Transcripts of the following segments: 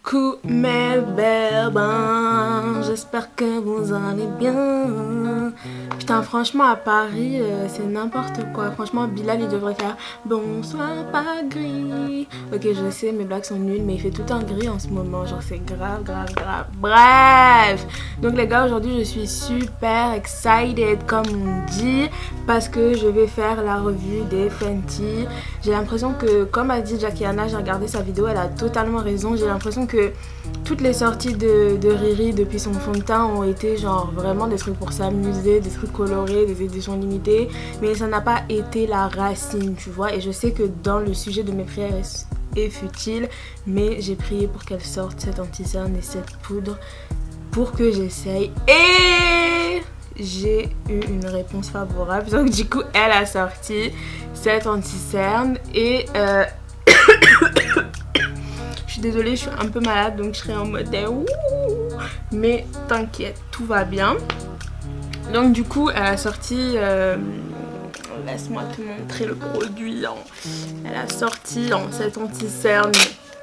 Coucou mes bébés, j'espère que vous allez bien. Putain, franchement, à Paris, c'est n'importe quoi. Franchement, Bilal, il devrait faire bonsoir, pas gris. Ok, je sais, mes blagues sont nulles, mais il fait tout un gris en ce moment. Genre, c'est grave, grave, grave. Bref, donc les gars, aujourd'hui, je suis super excited, comme on dit, parce que je vais faire la revue des Fenty. J'ai l'impression que, comme a dit Jackie Anna, j'ai regardé sa vidéo, elle a totalement raison. J'ai l'impression que toutes les sorties de Riri depuis son fond de teint ont été genre vraiment des trucs pour s'amuser, des trucs colorés, des éditions limitées, mais ça n'a pas été la racine, tu vois. Et je sais que dans le sujet de mes prières est futile, mais j'ai prié pour qu'elle sorte cette anti-cerne et cette poudre pour que j'essaye. Et j'ai eu une réponse favorable, donc du coup elle a sorti cette anti-cerne et je suis désolée, je suis un peu malade, donc je serai en mode ouh, mais t'inquiète, tout va bien. Donc du coup elle a sorti laisse-moi te montrer le produit, hein. Elle a sorti cette anti-cerne.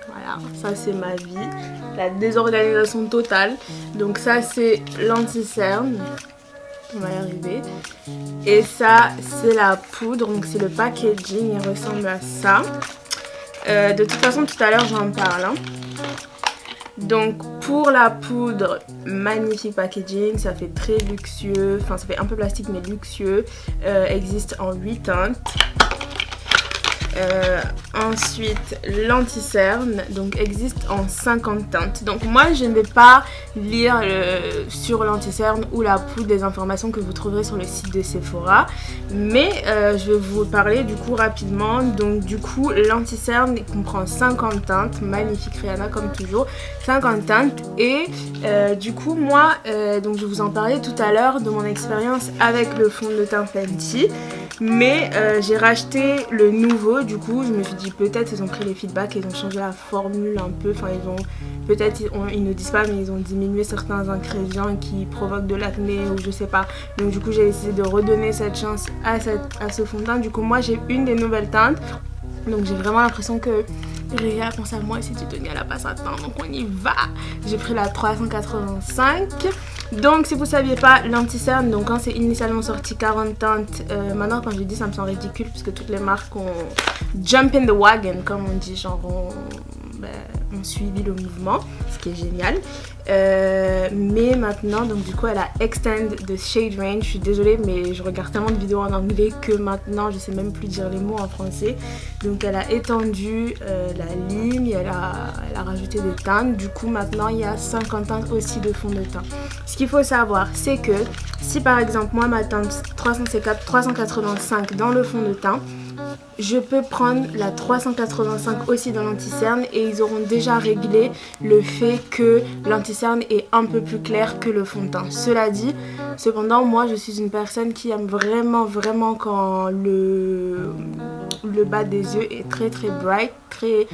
Voilà, ça c'est ma vie, la désorganisation totale. Donc ça c'est l'anti-cerne, on va y arriver. Et ça c'est la poudre, donc c'est le packaging, il ressemble à ça. De toute façon tout à l'heure j'en parle, hein. Donc pour la poudre, magnifique packaging, ça fait très luxueux, enfin ça fait un peu plastique mais luxueux, existe en 8 teintes. Ensuite l'anti-cerne donc existe en 50 teintes. Donc moi je ne vais pas lire sur l'anti-cerne ou la poudre des informations que vous trouverez sur le site de Sephora, mais je vais vous parler du coup rapidement. Donc du coup l'anti-cerne comprend 50 teintes, magnifique Rihanna comme toujours, 50 teintes. Et du coup moi donc je vous en parlais tout à l'heure de mon expérience avec le fond de teint Fenty, mais j'ai racheté le nouveau. Du coup je me suis dit peut-être ils ont pris les feedbacks et ils ont changé la formule un peu, enfin ils ont peut-être ils ne disent pas mais ils ont diminué certains ingrédients qui provoquent de l'acné ou je sais pas. Donc du coup j'ai essayé de redonner cette chance à ce fond de teint. Du coup moi j'ai une des nouvelles teintes, donc j'ai vraiment l'impression que Réa pense à moi et si tu tenais à la passe à teint, donc on y va. J'ai pris la 385. Donc si vous saviez pas, l'anti-cerne, donc quand c'est initialement sorti 40 teintes, maintenant quand je dis ça me semble ridicule puisque toutes les marques ont jump in the wagon comme on dit, genre ont suivi le mouvement, ce qui est génial. Mais maintenant donc du coup elle a extend the shade range. Je suis désolée mais je regarde tellement de vidéos en anglais que maintenant je sais même plus dire les mots en français. Donc elle a étendu la ligne, elle a rajouté des teintes. Du coup maintenant il y a 50 teintes aussi de fond de teint. Ce qu'il faut savoir c'est que si par exemple moi ma teinte 385 dans le fond de teint, je peux prendre la 385 aussi dans l'anti-cerne et ils auront déjà réglé le fait que l'anti-cerne est un peu plus clair que le fond de teint. Cela dit, cependant, moi je suis une personne qui aime vraiment quand le bas des yeux est très très bright, très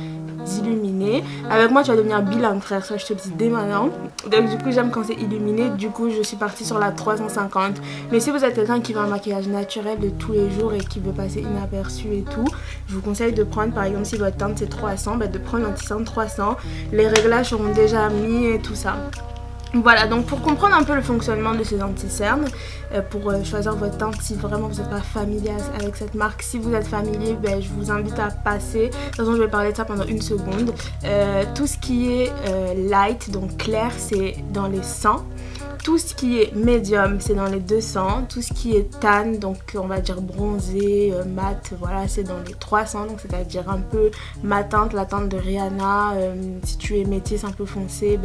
illuminé. Avec moi tu vas devenir bilingue frère, ça je te le dis dès maintenant. Donc du coup j'aime quand c'est illuminé, du coup je suis partie sur la 350. Mais si vous êtes quelqu'un qui veut un maquillage naturel de tous les jours et qui veut passer inaperçu et tout, je vous conseille de prendre par exemple si votre teinte c'est 300, de prendre l'anti-cerne 300. Les réglages seront déjà mis et tout ça. Voilà, donc pour comprendre un peu le fonctionnement de ces anti-cernes, pour choisir votre teinte si vraiment vous n'êtes pas familier avec cette marque, si vous êtes familier, je vous invite à passer. De toute façon je vais parler de ça pendant une seconde. Tout ce qui est light, donc clair, c'est dans les 100. Tout ce qui est médium, c'est dans les 200. Tout ce qui est tan, donc on va dire bronzé, mat, voilà, c'est dans les 300. Donc c'est-à-dire un peu ma teinte, la teinte de Rihanna. Si tu es métisse un peu foncé,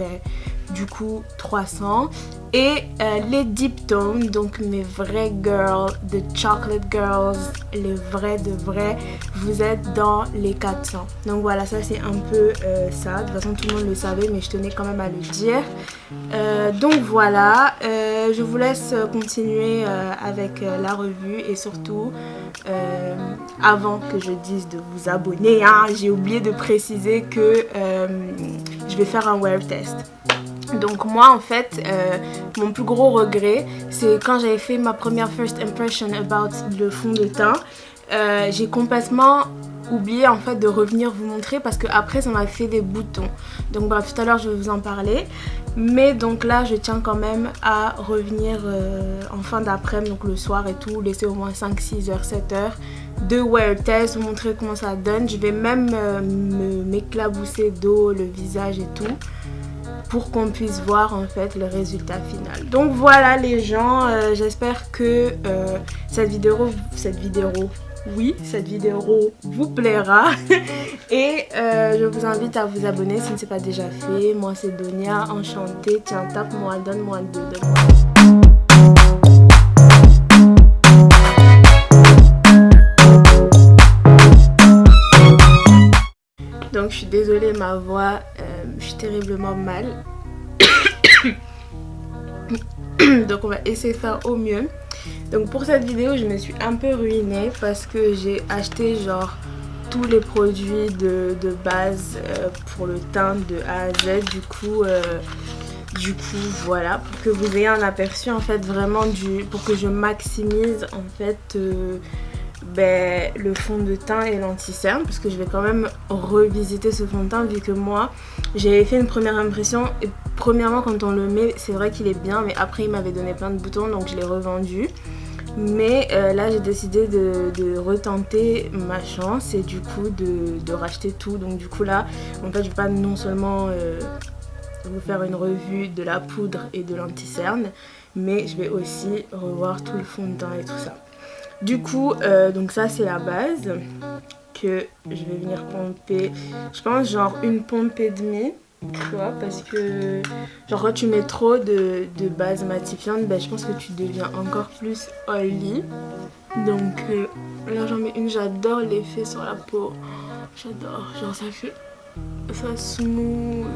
du coup 300. Et les deep tones, donc mes vraies girls, the chocolate girls, les vrais de vrais, vous êtes dans les 400. Donc voilà, ça c'est un peu ça. De toute façon tout le monde le savait mais je tenais quand même à le dire. Donc voilà, je vous laisse continuer avec la revue et surtout avant que je dise de vous abonner, hein, j'ai oublié de préciser que je vais faire un wear test. Donc moi en fait mon plus gros regret c'est quand j'avais fait ma première first impression about le fond de teint, j'ai complètement oublié en fait de revenir vous montrer parce que après ça m'a fait des boutons. Donc bref, tout à l'heure je vais vous en parler. Mais donc là je tiens quand même à revenir en fin d'après-midi, donc le soir et tout, laisser au moins 5, 6 heures, 7 heures de wear test, vous montrer comment ça donne. Je vais même m'éclabousser d'eau, le visage et tout, pour qu'on puisse voir en fait le résultat final. Donc voilà les gens, j'espère que cette vidéo vous plaira. Et je vous invite à vous abonner si ce n'est pas déjà fait. Moi c'est Donia, enchantée. Tiens, tape-moi, donne-moi 2, donne-moi. Donc je suis désolée, ma voix, je suis terriblement mal. Donc on va essayer de faire au mieux. Donc pour cette vidéo je me suis un peu ruinée parce que j'ai acheté genre tous les produits de base pour le teint de A à Z. Du coup voilà, pour que vous ayez un aperçu en fait vraiment pour que je maximise en fait le fond de teint et l'anti-cerne, parce que je vais quand même revisiter ce fond de teint vu que moi j'avais fait une première impression et premièrement quand on le met c'est vrai qu'il est bien, mais après il m'avait donné plein de boutons donc je l'ai revendu. Mais là j'ai décidé de retenter ma chance et du coup de racheter tout. Donc du coup là en fait je vais pas non seulement vous faire une revue de la poudre et de l'anti-cerne, mais je vais aussi revoir tout le fond de teint et tout ça. Du coup, donc ça c'est la base que je vais venir pomper. Je pense genre une pompe et demie, tu vois, parce que genre quand tu mets trop de base matifiante, je pense que tu deviens encore plus oily. Donc là j'en mets une, j'adore l'effet sur la peau. J'adore, genre ça fait ça smooth.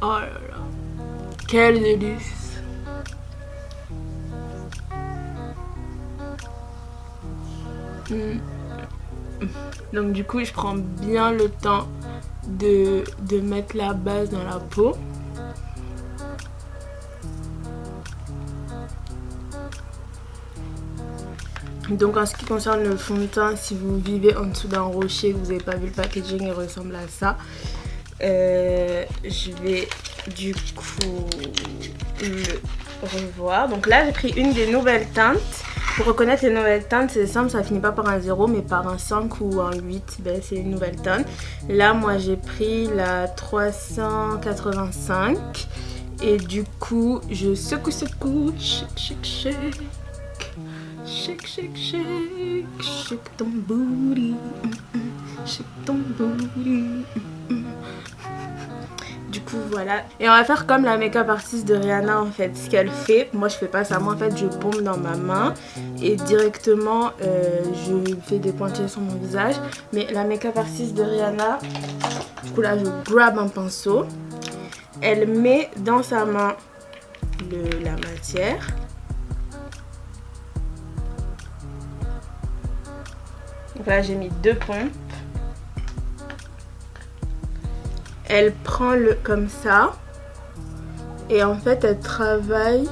Oh là là, quel délice. Donc du coup je prends bien le temps de mettre la base dans la peau. Donc en ce qui concerne le fond de teint, si vous vivez en dessous d'un rocher, vous n'avez pas vu le packaging, il ressemble à ça. Je vais du coup le revoir. Donc là j'ai pris une des nouvelles teintes. Pour reconnaître les nouvelles teintes, c'est simple, ça finit pas par un 0 mais par un 5 ou un 8, c'est une nouvelle teinte. Là moi j'ai pris la 385 et du coup je secoue, shake, shake, shake, shake, shake, shake, shake ton booty, shake ton booty. Du coup voilà, et on va faire comme la make-up artiste de Rihanna en fait, ce qu'elle fait. Moi je fais pas ça, moi en fait je pompe dans ma main et directement je fais des pointillés sur mon visage. Mais la make-up artiste de Rihanna, du coup là je grab un pinceau, elle met dans sa main la matière. Donc là j'ai mis 2 pompes. Elle prend le comme ça et en fait elle travaille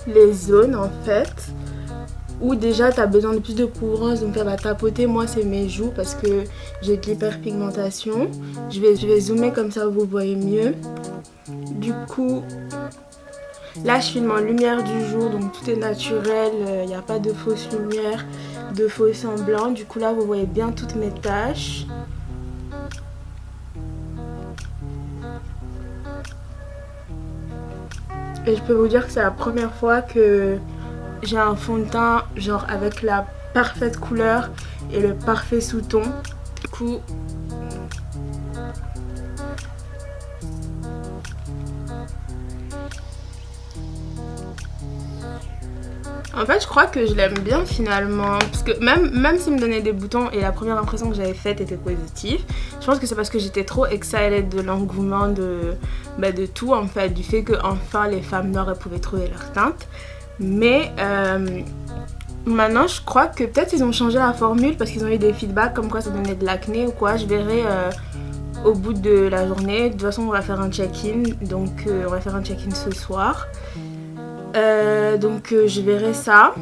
les zones en fait où déjà tu as besoin de plus de couvrance, donc elle va tapoter. Moi c'est mes joues parce que j'ai de l'hyperpigmentation. Je vais zoomer comme ça vous voyez mieux. Du coup là je filme en lumière du jour, donc tout est naturel, il n'y a pas de fausse lumière, de faux semblants. Du coup là vous voyez bien toutes mes taches. Et je peux vous dire que c'est la première fois que j'ai un fond de teint genre avec la parfaite couleur et le parfait sous-ton. Du coup en fait je crois que je l'aime bien finalement, parce que même s'il me donnait des boutons et la première impression que j'avais faite était positive, je pense que c'est parce que j'étais trop excited de l'engouement de tout en fait, du fait que enfin les femmes noires elles pouvaient trouver leur teinte. Mais maintenant je crois que peut-être ils ont changé la formule parce qu'ils ont eu des feedbacks comme quoi ça donnait de l'acné ou quoi. Je verrai au bout de la journée. De toute façon on va faire un check-in, donc on va faire un check-in ce soir. Donc je verrai ça.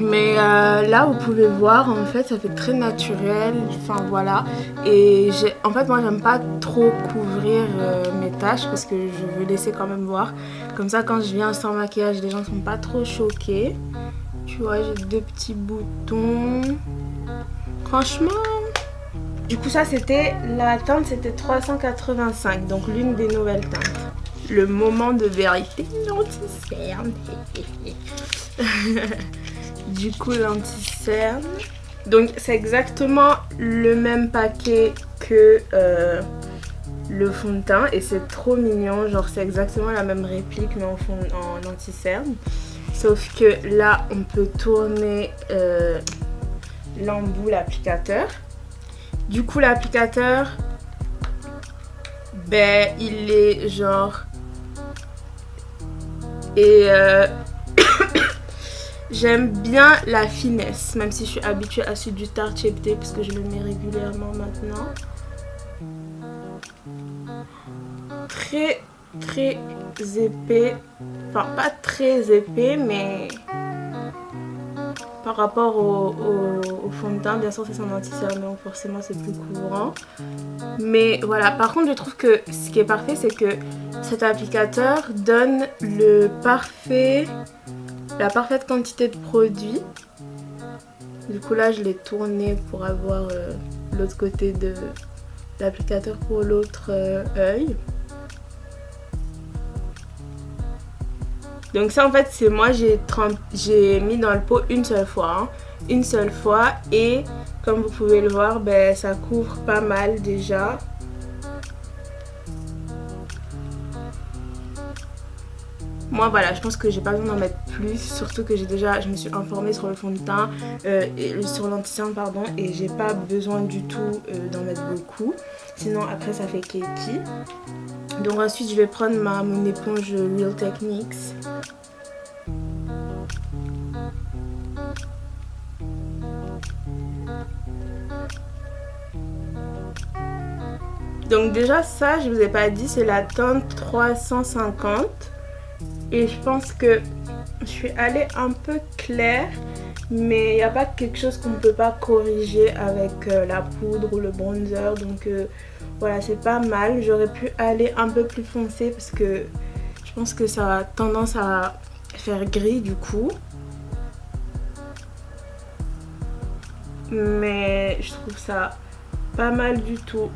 Mais là vous pouvez voir, en fait ça fait très naturel, enfin voilà. Et en fait moi j'aime pas trop couvrir mes taches parce que je veux laisser quand même voir. Comme ça quand je viens sans maquillage les gens sont pas trop choqués. Tu vois, j'ai 2 petits boutons. Franchement, du coup ça c'était, la teinte c'était 385, donc l'une des nouvelles teintes. Le moment de vérité, l'anti-cerne. Du coup l'anti-cerne. Donc c'est exactement le même paquet que le fond de teint et c'est trop mignon, genre c'est exactement la même réplique mais en anti-cerne. Sauf que là on peut tourner l'embout, l'applicateur. Du coup l'applicateur, ben il est genre... Et j'aime bien la finesse, même si je suis habituée à celui du Tarte Shape Tape parce que je le mets régulièrement maintenant. Très très épais, enfin pas très épais mais par rapport au fond de teint, bien sûr c'est son anti-cerne donc forcément c'est plus courant. Mais voilà, par contre je trouve que ce qui est parfait c'est que cet applicateur donne la parfaite quantité de produit. Du coup là je l'ai tourné pour avoir l'autre côté de l'applicateur pour l'autre œil. Donc ça en fait c'est moi j'ai mis dans le pot une seule fois, hein. Une seule fois et comme vous pouvez le voir ben, ça couvre pas mal déjà. Moi voilà, je pense que j'ai pas besoin d'en mettre plus, surtout que je me suis informée sur le fond de teint, et sur l'anti-cerne pardon, et j'ai pas besoin du tout d'en mettre beaucoup, sinon après ça fait cakey. Donc ensuite je vais prendre mon éponge Real Techniques. Donc déjà ça je vous ai pas dit, c'est la teinte 350. Et je pense que je suis allée un peu claire, mais il n'y a pas quelque chose qu'on ne peut pas corriger avec la poudre ou le bronzer. Donc voilà, c'est pas mal. J'aurais pu aller un peu plus foncé parce que je pense que ça a tendance à faire gris du coup. Mais je trouve ça pas mal du tout.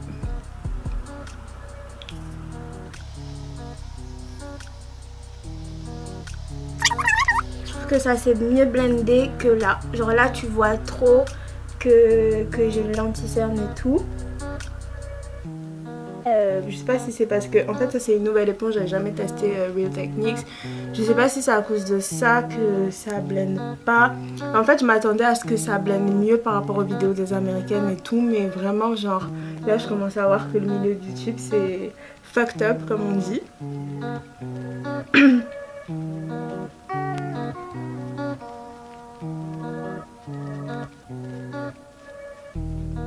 Que ça s'est mieux blendé que là. Genre là tu vois trop que j'ai l'anti-cerne et tout. Je sais pas si c'est parce que en fait ça c'est une nouvelle éponge, j'avais jamais testé Real Techniques. Je sais pas si c'est à cause de ça que ça blende pas. En fait je m'attendais à ce que ça blende mieux par rapport aux vidéos des américaines et tout, mais vraiment genre là je commence à voir que le milieu de YouTube c'est fucked up comme on dit.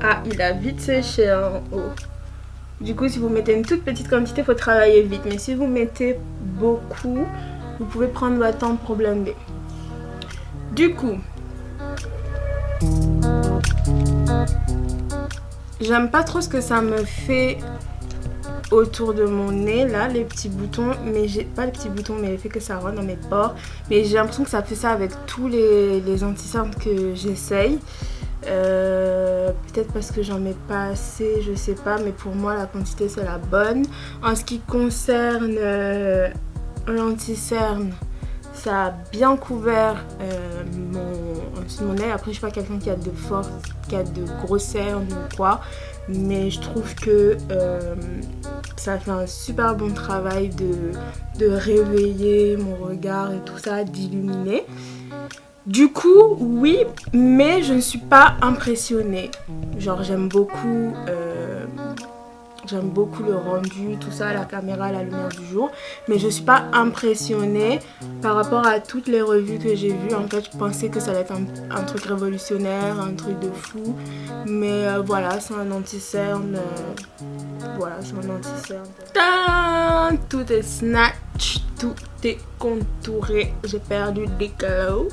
Ah, il a vite séché en haut. Du coup, si vous mettez une toute petite quantité, il faut travailler vite. Mais si vous mettez beaucoup, vous pouvez prendre votre temps pour blender. Du coup, j'aime pas trop ce que ça me fait autour de mon nez, là, les petits boutons. Mais j'ai pas les petits boutons, mais l'effet que ça rend dans mes pores. Mais j'ai l'impression que ça fait ça avec tous les anti-cernes que j'essaye. Peut-être parce que j'en mets pas assez, je sais pas, mais pour moi la quantité c'est la bonne. En ce qui concerne l'anti-cerne, ça a bien couvert mon œil. Après je suis pas quelqu'un qui a de force, qui a de gros cernes ou quoi, mais je trouve que ça fait un super bon travail de réveiller mon regard et tout ça, d'illuminer. Du coup, oui, mais je ne suis pas impressionnée. Genre, j'aime beaucoup le rendu, tout ça, la caméra, la lumière du jour. Mais je ne suis pas impressionnée par rapport à toutes les revues que j'ai vues. En fait, je pensais que ça allait être un truc révolutionnaire, un truc de fou. Mais voilà, c'est un anti-cerne. Voilà, c'est un anti-cerne. Tout est snatch, tout est contouré. J'ai perdu des kilos.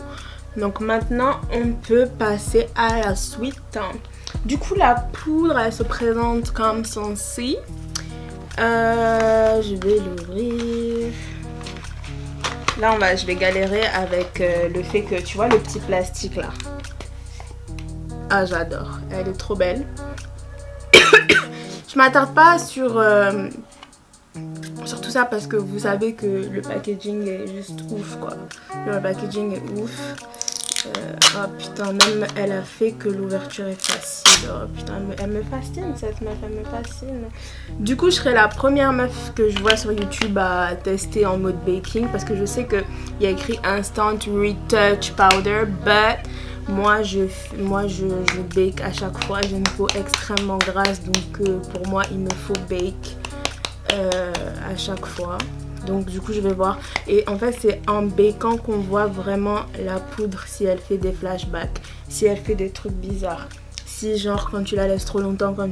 Donc maintenant on peut passer à la suite. Du coup la poudre elle se présente comme ceci. Je vais l'ouvrir. Là je vais galérer avec le fait que tu vois le petit plastique là. Ah j'adore, elle est trop belle. Je m'attarde pas sur tout ça parce que vous savez que le packaging est juste ouf quoi. Le packaging est ouf. Oh putain, même elle a fait que l'ouverture est facile. Oh putain, elle me fascine cette meuf, elle me fascine. Du coup, je serai la première meuf que je vois sur YouTube à tester en mode baking parce que je sais qu'il y a écrit Instant Retouch Powder, but moi je bake à chaque fois. J'ai une peau extrêmement grasse, donc pour moi il me faut bake à chaque fois. Donc du coup je vais voir, et en fait c'est en bakant qu'on voit vraiment la poudre si elle fait des flashbacks, si elle fait des trucs bizarres, si genre quand tu la laisses trop longtemps, quand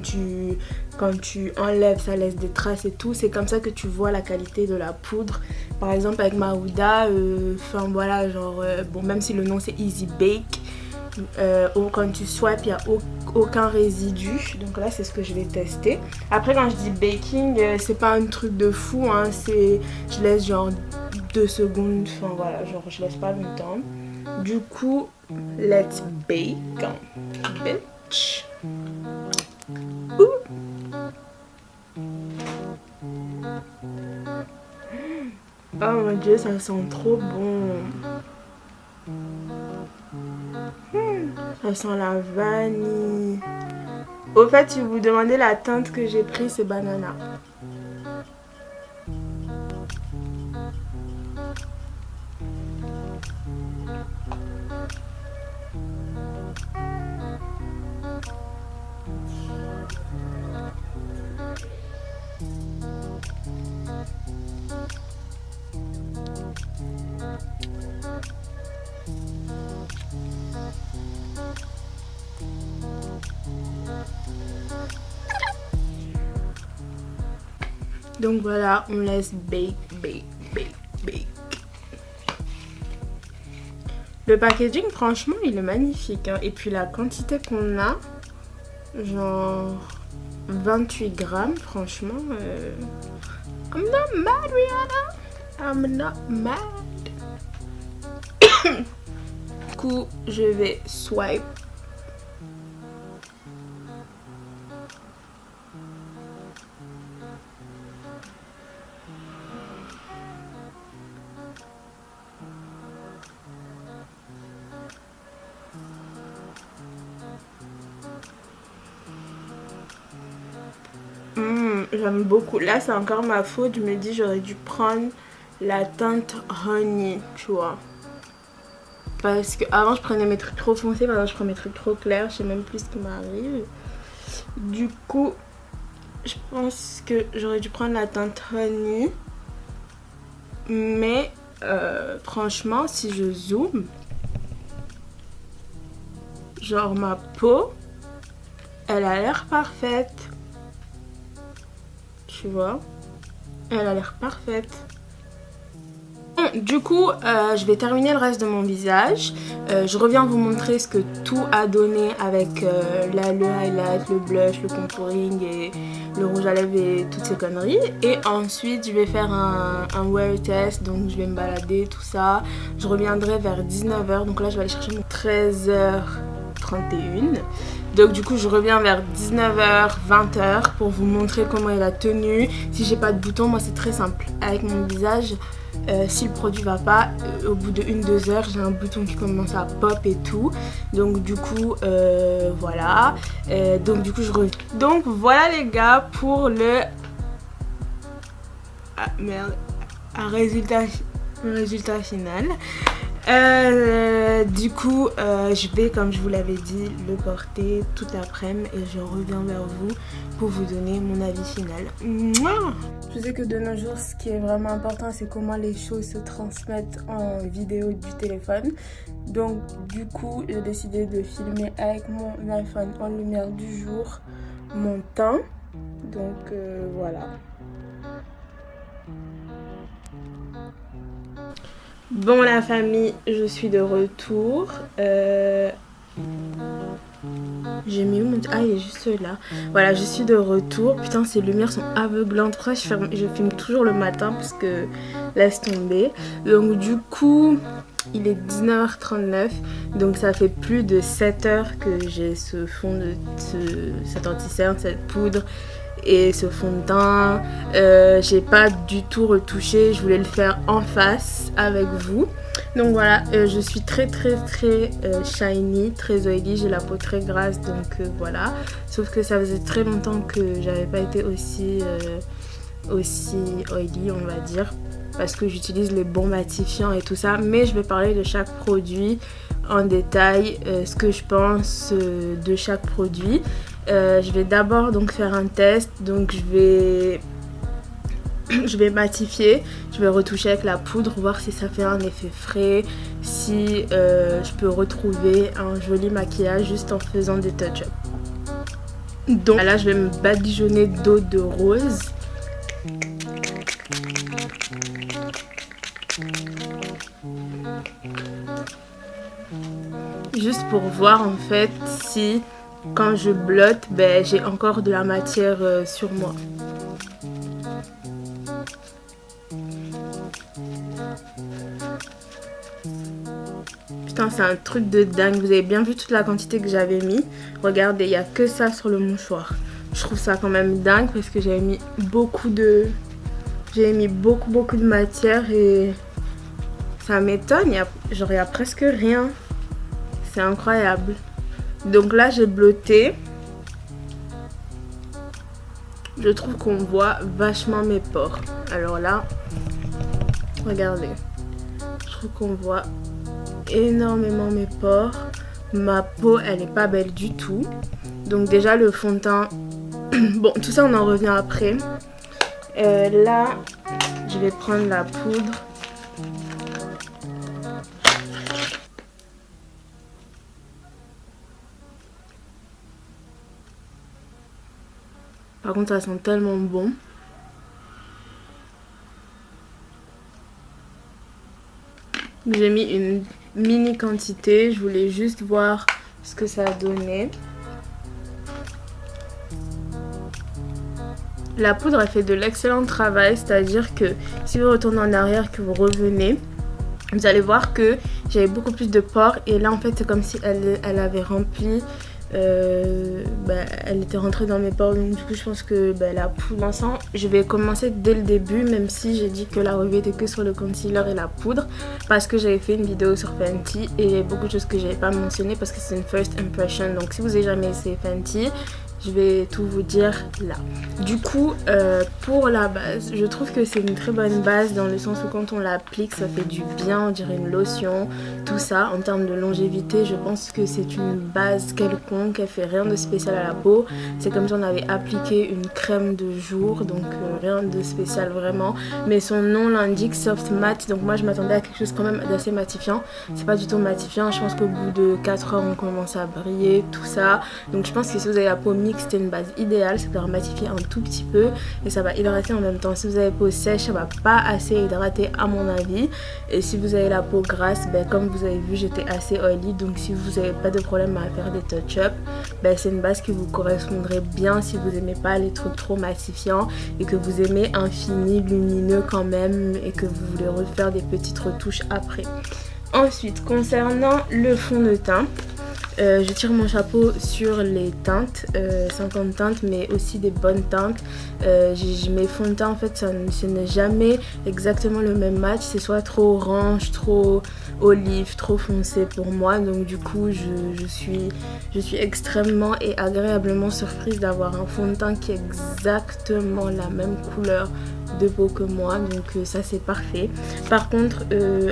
tu enlèves ça laisse des traces et tout. C'est comme ça que tu vois la qualité de la poudre. Par exemple avec ma Huda, enfin voilà genre bon, même si le nom c'est Easy Bake, quand tu swipes il n'y a aucun résidu. Donc là c'est ce que je vais tester. Après quand je dis baking, c'est pas un truc de fou hein, c'est je laisse genre 2 secondes, enfin voilà, genre je laisse pas longtemps. Du coup let's bake bitch. Ouh. Oh mon dieu, ça sent trop bon. Ça sent la vanille. Au fait, si vous vous demandez la teinte que j'ai pris, c'est banana. Donc voilà, on laisse bake. Le packaging, franchement, il est magnifique. Hein. Et puis la quantité qu'on a, genre 28 grammes, franchement. I'm not mad, Rihanna. I'm not mad. Du coup, je vais swipe. J'aime beaucoup. Là, c'est encore ma faute. Je me dis, j'aurais dû prendre la teinte honey, tu vois. Parce que avant je prenais mes trucs trop foncés, maintenant je prends mes trucs trop clairs. Je sais même plus ce qui m'arrive. Du coup, je pense que j'aurais dû prendre la teinte honey. Mais franchement, si je zoome, genre ma peau, elle a l'air parfaite. Tu vois, elle a l'air parfaite. Du coup, je vais terminer le reste de mon visage. Je reviens vous montrer ce que tout a donné avec le highlight, le blush, le contouring et le rouge à lèvres et toutes ces conneries. Et ensuite, je vais faire un wear test. Donc, je vais me balader, tout ça. Je reviendrai vers 19h. Donc là, je vais aller chercher mon 13h31. Donc du coup je reviens vers 19h, 20h pour vous montrer comment est la tenue. Si j'ai pas de boutons, moi c'est très simple. Avec mon visage, si le produit va pas, au bout de 1-2 heures, j'ai un bouton qui commence à pop et tout. Donc du coup, voilà. Donc du coup je reviens. Donc voilà les gars pour le... Ah merde, un résultat final. Du coup je vais, comme je vous l'avais dit, le porter toute l'après-midi et je reviens vers vous pour vous donner mon avis final. Mouah. Je sais que de nos jours ce qui est vraiment important c'est comment les choses se transmettent en vidéo du téléphone. Donc du coup j'ai décidé de filmer avec mon iPhone en lumière du jour mon teint. Donc voilà. Bon la famille, je suis de retour. J'ai mis où mon... Ah, il est juste là. Voilà, je suis de retour. Putain, ces lumières sont aveuglantes. Pourquoi je filme toujours le matin parce que laisse tomber. Donc du coup, il est 19h39. Donc ça fait plus de 7 heures que j'ai ce fond de cet anti-cerne, cette poudre et ce fond de teint. J'ai pas du tout retouché. Je voulais le faire en face avec vous. Donc voilà, je suis très shiny, très oily, j'ai la peau très grasse, donc voilà. Sauf que ça faisait très longtemps que j'avais pas été aussi oily, on va dire, parce que j'utilise les bons matifiants et tout ça. Mais je vais parler de chaque produit en détail, ce que je pense de chaque produit. Je vais d'abord donc faire un test, donc je vais matifier, je vais retoucher avec la poudre, voir si ça fait un effet frais, si je peux retrouver un joli maquillage juste en faisant des touch-ups. Donc là, je vais me badigeonner d'eau de rose. Juste pour voir en fait si quand je blotte, j'ai encore de la matière sur moi. Putain, c'est un truc de dingue. Vous avez bien vu toute la quantité que j'avais mis. Regardez, il n'y a que ça sur le mouchoir. Je trouve ça quand même dingue parce que j'avais mis beaucoup de matière et ça m'étonne. Il y a presque rien. C'est incroyable. Donc là, j'ai blotté. Je trouve qu'on voit vachement mes pores. Alors là, regardez. Je trouve qu'on voit énormément mes pores. Ma peau, elle est pas belle du tout. Donc déjà, le fond de teint... Bon, tout ça, on en revient après. Là, je vais prendre la poudre. Par contre, ça sent tellement bon. J'ai mis une mini quantité. Je voulais juste voir ce que ça donnait. La poudre, elle fait de l'excellent travail. C'est-à-dire que si vous retournez en arrière, que vous revenez, vous allez voir que j'avais beaucoup plus de pores. Et là, en fait, c'est comme si elle avait rempli... elle était rentrée dans mes pores, donc du coup je pense que la poudre ensemble, je vais commencer dès le début, même si j'ai dit que la revue était que sur le concealer et la poudre, parce que j'avais fait une vidéo sur Fenty et il y a beaucoup de choses que j'avais pas mentionné parce que c'est une first impression. Donc si vous avez jamais essayé Fenty, je vais tout vous dire là. Du coup, pour la base, je trouve que c'est une très bonne base dans le sens où quand on l'applique, ça fait du bien, on dirait une lotion, tout ça. En termes de longévité, je pense que c'est une base quelconque, elle fait rien de spécial à la peau. C'est comme si on avait appliqué une crème de jour, donc rien de spécial vraiment. Mais son nom l'indique, soft matte, donc moi je m'attendais à quelque chose quand même d'assez matifiant. C'est pas du tout matifiant, je pense qu'au bout de 4 heures on commence à briller, tout ça. Donc je pense que si vous avez la peau mixte, c'est une base idéale, ça va matifier un tout petit peu et ça va hydrater en même temps. Si vous avez peau sèche, ça va pas assez hydrater à mon avis. Et si vous avez la peau grasse, comme vous avez vu, j'étais assez oily, donc si vous n'avez pas de problème à faire des touch-up, c'est une base qui vous correspondrait bien si vous aimez pas les trucs trop matifiants et que vous aimez un fini lumineux quand même et que vous voulez refaire des petites retouches après. Ensuite, concernant le fond de teint, je tire mon chapeau sur les teintes, 50 teintes mais aussi des bonnes teintes. Mes fonds de teint en fait ce n'est jamais exactement le même match, c'est soit trop orange, trop olive, trop foncé pour moi. Donc du coup je suis extrêmement et agréablement surprise d'avoir un fond de teint qui est exactement la même couleur de peau que moi, donc ça c'est parfait. Par contre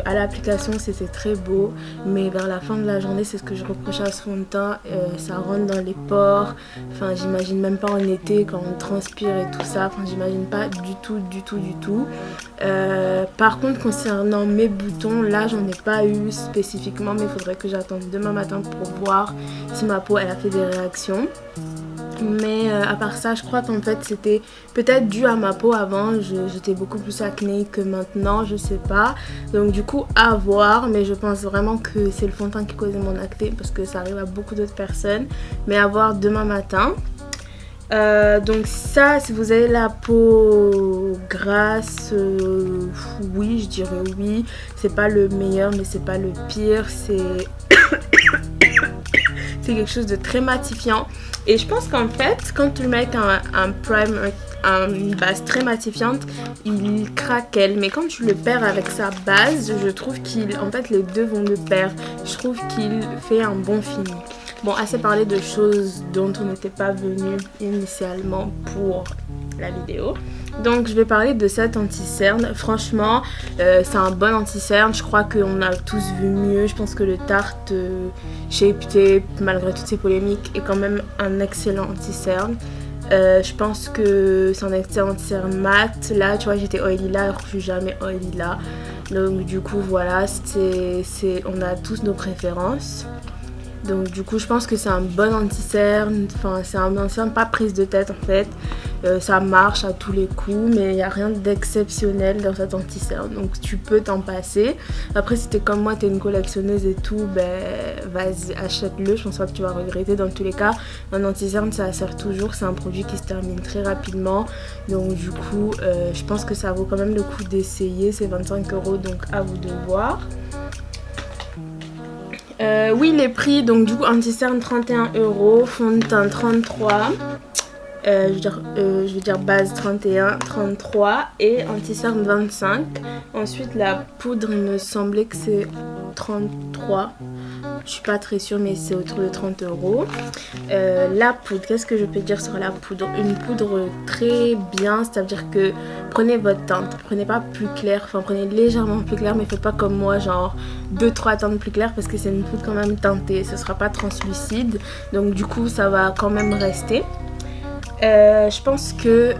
à l'application c'était très beau, mais vers la fin de la journée, c'est ce que je reproche à ce fond de teint, ça rentre dans les pores. Enfin j'imagine même pas en été quand on transpire et tout ça, enfin j'imagine pas du tout. Par contre concernant mes boutons, là j'en ai pas eu spécifiquement, mais il faudrait que j'attende demain matin pour voir si ma peau elle a fait des réactions. Mais à part ça, je crois qu'en fait c'était peut-être dû à ma peau avant. J'étais beaucoup plus acnéique que maintenant, je sais pas. Donc du coup à voir, mais je pense vraiment que c'est le fond de teint qui causait mon acné parce que ça arrive à beaucoup d'autres personnes. Mais à voir demain matin. Donc ça, si vous avez la peau grasse, oui, je dirais oui. C'est pas le meilleur, mais c'est pas le pire. C'est quelque chose de très matifiant. Et je pense qu'en fait, quand tu mets un primer, une base très matifiante, il craquelle. Mais quand tu le perds avec sa base, je trouve en fait, les deux vont de pair. Je trouve qu'il fait un bon fini. Bon, assez parlé de choses dont on n'était pas venu initialement pour la vidéo. Donc je vais parler de cet anti-cerne. Franchement, c'est un bon anti-cerne. Je crois qu'on a tous vu mieux. Je pense que le Tarte Shape Tape, malgré toutes ces polémiques, est quand même un excellent anti-cerne. Je pense que c'est un excellent anti-cerne mat. Là, tu vois, j'étais oily là, alors que je suis jamais oily là. Donc du coup, voilà, on a tous nos préférences. Donc du coup je pense que c'est un bon anti-cerne, enfin c'est un anti-cerne pas prise de tête en fait, ça marche à tous les coups mais il n'y a rien d'exceptionnel dans cet anti-cerne donc tu peux t'en passer. Après si t'es comme moi, t'es une collectionneuse et tout, ben vas-y achète-le, je pense pas que tu vas regretter. Dans tous les cas un anti-cerne ça sert toujours, c'est un produit qui se termine très rapidement donc du coup je pense que ça vaut quand même le coup d'essayer, c'est 25 € donc à vous de voir. Oui, les prix, donc du coup anti-cerne 31 €, fond de teint 33, je veux dire base 31, 33 et anti-cerne 25. Ensuite la poudre, il me semblait que c'est 33. Je suis pas très sûre mais c'est autour de 30 €. La poudre, qu'est-ce que je peux dire sur la poudre? Une poudre très bien, c'est-à-dire que prenez votre teinte, prenez pas plus clair, enfin prenez légèrement plus clair mais faites pas comme moi genre 2-3 teintes plus claires parce que c'est une poudre quand même teintée, ce sera pas translucide donc du coup ça va quand même rester. Je pense que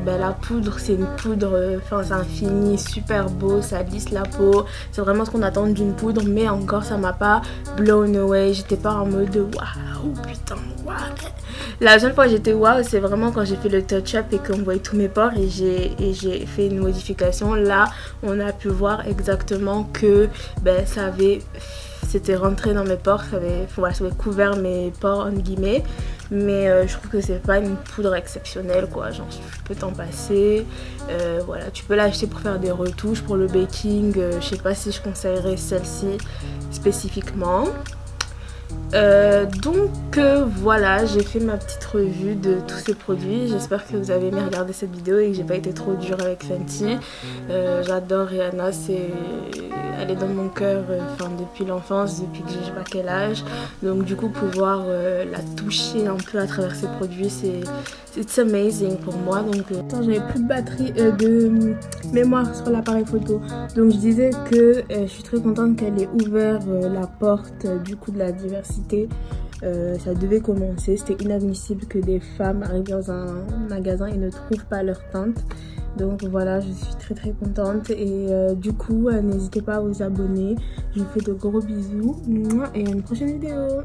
la poudre c'est une poudre, c'est un fini super beau, ça lisse la peau, c'est vraiment ce qu'on attend d'une poudre mais encore ça m'a pas blown away, j'étais pas en mode waouh putain waouh. La seule fois j'étais waouh c'est vraiment quand j'ai fait le touch-up et qu'on voyait tous mes pores et j'ai fait une modification. Là on a pu voir exactement que c'était rentré dans mes pores, ça avait couvert mes pores entre guillemets. Mais je trouve que c'est pas une poudre exceptionnelle quoi, genre tu peux t'en passer. Voilà, tu peux l'acheter pour faire des retouches, pour le baking, je sais pas si je conseillerais celle-ci spécifiquement. Donc voilà, j'ai fait ma petite revue de tous ces produits. J'espère que vous avez aimé regarder cette vidéo et que j'ai pas été trop dure avec Fenty. J'adore Rihanna, elle est dans mon cœur depuis l'enfance, depuis que je sais pas quel âge. Donc du coup pouvoir la toucher un peu à travers ces produits, c'est amazing pour moi. Donc j'avais plus de batterie, de mémoire sur l'appareil photo. Donc je disais que je suis très contente qu'elle ait ouvert la porte du coup de la diversité. Ça devait commencer, c'était inadmissible que des femmes arrivent dans un magasin et ne trouvent pas leur teinte. Donc voilà, je suis très très contente et du coup n'hésitez pas à vous abonner. Je vous fais de gros bisous et à une prochaine vidéo.